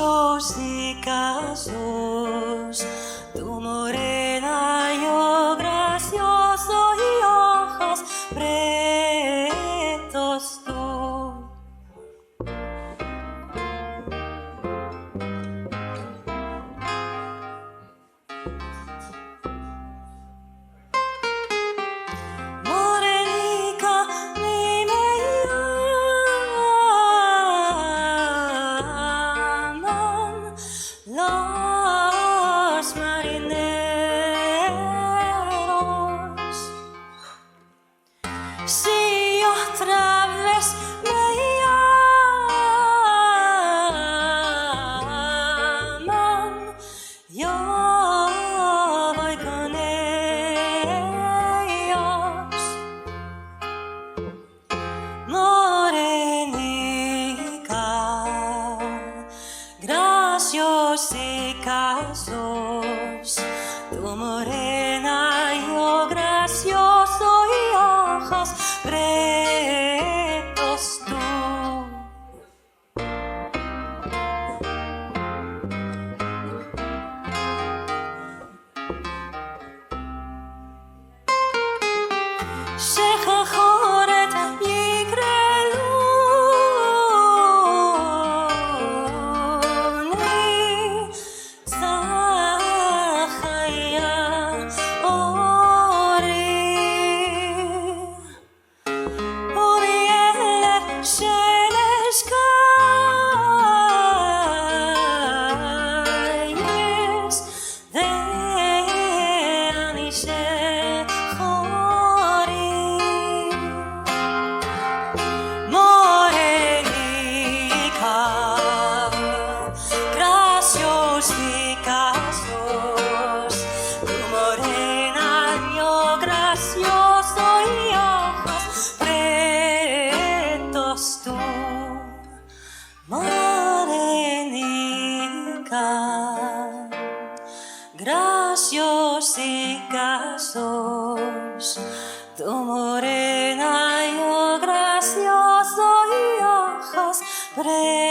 graciosos y casos, tu morena yo gracioso y ojos pretos tú. Los marineros, si otra vez me llaman, yo voy con ellos. Morenica, graciosa sos, tu morena yo gracioso y ojos pretos tú. שחרחורת יקרלוני צחיה אורי וילד שמש קיץ ואני sos, tu morena yo gracioso y ojos pretos tú. Morenica, graciosa sos, tu morena yo gracioso y ojos pretos.